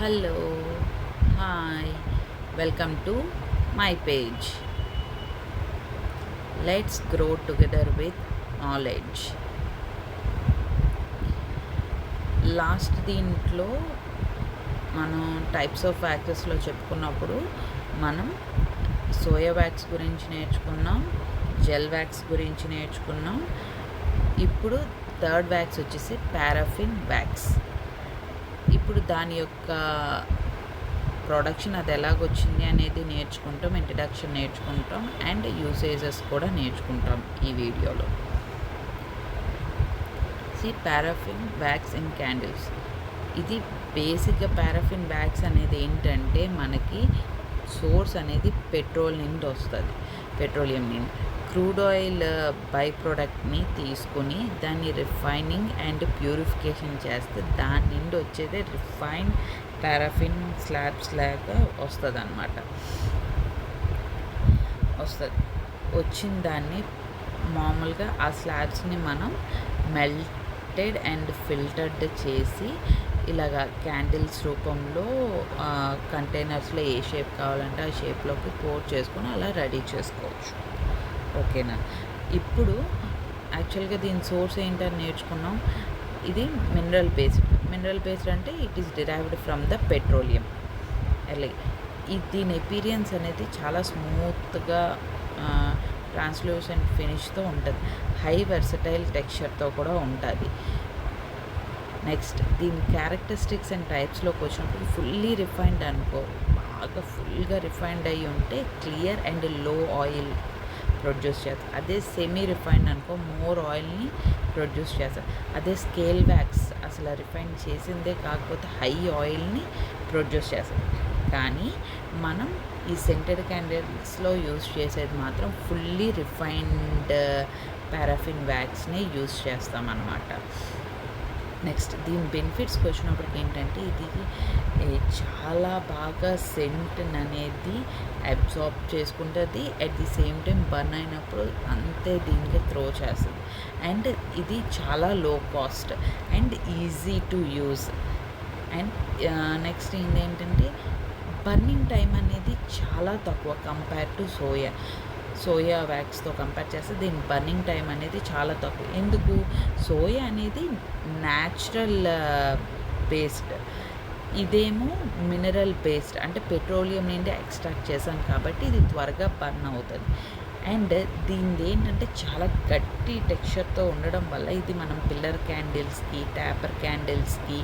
Hello, hi, welcome to my page. Let's grow together with knowledge. Last దీంట్లో మనం types of వ్యాక్సెస్లో చెప్పుకున్నప్పుడు మనం soya wax గురించి నేర్చుకున్నాం, gel wax గురించి నేర్చుకున్నాం. ఇప్పుడు థర్డ్ వ్యాక్స్ వచ్చేసి పారాఫిన్ వ్యాక్స్. ఇప్పుడు దాని యొక్క ప్రొడక్షన్ అది ఎలాగొచ్చింది అనేది నేర్చుకుంటాం, ఇంట్రడక్షన్ నేర్చుకుంటాం అండ్ యూసేజెస్ కూడా నేర్చుకుంటాం ఈ వీడియోలో. Paraffin wax in candles. ఇది బేసిక్గా పారాఫిన్ వ్యాక్స్ అనేది ఏంటంటే మనకి సోర్స్ అనేది పెట్రోల్ నుండి వస్తుంది, పెట్రోలియం నుండి. క్రూడ్ ఆయిల్ బై ప్రోడక్ట్ని తీసుకుని దాన్ని రిఫైనింగ్ అండ్ ప్యూరిఫికేషన్ చేస్తే దాని నుండి వచ్చేది రిఫైన్డ్ పారాఫిన్ స్లాబ్స్ లాగా వస్తుంది అన్నమాట. వచ్చిన దాన్ని మామూలుగా ఆ స్లాబ్స్ని మనం మెల్టెడ్ అండ్ ఫిల్టర్డ్ చేసి ఇలాగా క్యాండిల్స్ రూపంలో కంటైనర్స్లో ఏ షేప్ కావాలంటే ఆ షేప్లోకి పోర్ చేసుకొని అలా రెడీ చేసుకోవచ్చు. ఓకేనా. ఇప్పుడు యాక్చువల్గా దీని సోర్స్ ఏంటని నేర్చుకున్నాం. ఇది మినరల్ బేస్డ్ అంటే it is derived from the petroleum. అలాగే దీని ఎపీరియన్స్ అనేది చాలా స్మూత్గా ట్రాన్స్లూసెంట్ ఫినిష్తో ఉంటుంది, హై వెర్సటైల్ టెక్స్చర్తో కూడా ఉంటుంది. నెక్స్ట్ దీని క్యారెక్టరిస్టిక్స్ అండ్ టైప్స్లోకి వచ్చినప్పుడు ఫుల్లీ రిఫైన్డ్ అనుకో, బాగా ఫుల్గా రిఫైన్డ్ అయ్యి ఉంటే క్లియర్ అండ్ లో ఆయిల్ ప్రొడ్యూస్ చేస్తారు. అదే సెమీ రిఫైన్డ్ అనుకో మోర్ ఆయిల్ని ప్రొడ్యూస్ చేస్తారు. అదే స్కేల్ వ్యాక్స్ అసలు రిఫైన్ చేసిందే కాకపోతే హై ఆయిల్ని ప్రొడ్యూస్ చేస్తారు. కానీ మనం ఈ సెంటెడ్ క్యాండిల్స్లో యూస్ చేసేది మాత్రం ఫుల్లీ రిఫైన్డ్ పారాఫిన్ వ్యాక్స్ని యూస్ చేస్తామన్నమాట. నెక్స్ట్ దీని బెనిఫిట్స్కి వచ్చినప్పటికి ఏంటంటే ఇది చాలా బాగా సెంట్ అనేది అబ్జార్బ్ చేసుకుంటుంది, at the same time burn అయినప్పుడు అంతే దీనికి త్రో చేస్తుంది. అండ్ ఇది చాలా లో cost and easy to use. And next ఏంటంటే బర్నింగ్ టైం అనేది చాలా తక్కువ కంపేర్ టు సోయా వ్యాక్స్తో కంపేర్ చేస్తే దీని బర్నింగ్ టైం అనేది చాలా తక్కువ. ఎందుకు? సోయా అనేది న్యాచురల్ బేస్డ్, ఇదేమో మినరల్ బేస్డ్ అంటే పెట్రోలియం నుండి ఎక్స్ట్రాక్ట్ చేసాం కాబట్టి ఇది త్వరగా బర్న్ అవుతుంది. అండ్ దీనిది ఏంటంటే చాలా గట్టి టెక్స్చర్తో ఉండడం వల్ల ఇది మనం పిల్లర్ క్యాండిల్స్కి, ట్యాపర్ క్యాండిల్స్కి,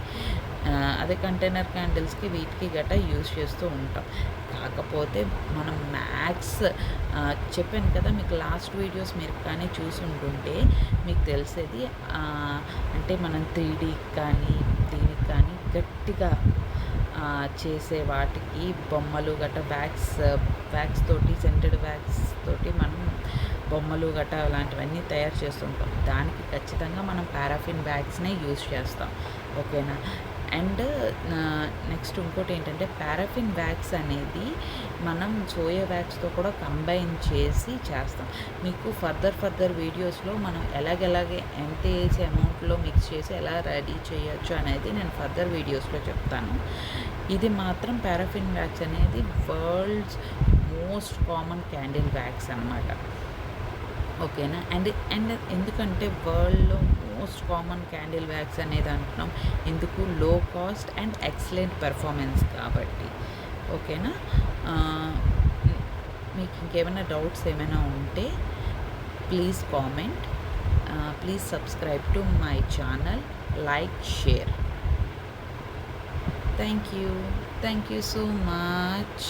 అదే కంటైనర్ క్యాండిల్స్కి వీటికి గట్రా యూజ్ చేస్తూ ఉంటాం. కాకపోతే మనం మ్యాక్స్ చెప్పాను కదా మీకు, లాస్ట్ వీడియోస్ మీరు కానీ చూసి ఉంటుంటే మీకు తెలిసేది. అంటే మనం 3D కానీ దీనికి కానీ గట్టిగా చేసే వాటికి బొమ్మలు గట్రా వ్యాక్స్ తోటి, సెంటెడ్ వ్యాక్స్ తోటి మనం బొమ్మలు గట్రా అలాంటివన్నీ తయారు చేస్తుంటాం. దానికి ఖచ్చితంగా మనం పారాఫిన్ వ్యాక్స్నే యూజ్ చేస్తాం. ఓకేనా. అండ్ నెక్స్ట్ ఇంకోటి ఏంటంటే పారాఫిన్ వ్యాక్స్ అనేది మనం సోయా వ్యాక్స్తో కూడా కంబైన్ చేసి చేస్తాం. మీకు ఫర్దర్ వీడియోస్లో మనం ఎలాగే ఎంత వేసే అమౌంట్లో మిక్స్ చేసి ఎలా రెడీ చేయొచ్చు అనేది నేను ఫర్దర్ వీడియోస్లో చెప్తాను. ఇది మాత్రం పారాఫిన్ వ్యాక్స్ అనేది world's most common candle wax అన్నమాట. ఓకేనా. అండ్ ఎందుకంటే వరల్డ్లో మోస్ట్ కామన్ క్యాండిల్ వ్యాక్స్ అనేది అంటున్నాం ఎందుకు? లో కాస్ట్ అండ్ ఎక్సలెంట్ పెర్ఫార్మెన్స్ కాబట్టి. ఓకేనా. మీకు ఇంకేమైనా డౌట్స్ ఏమైనా ఉంటే please comment, please subscribe to my channel, like, share. Thank you so much.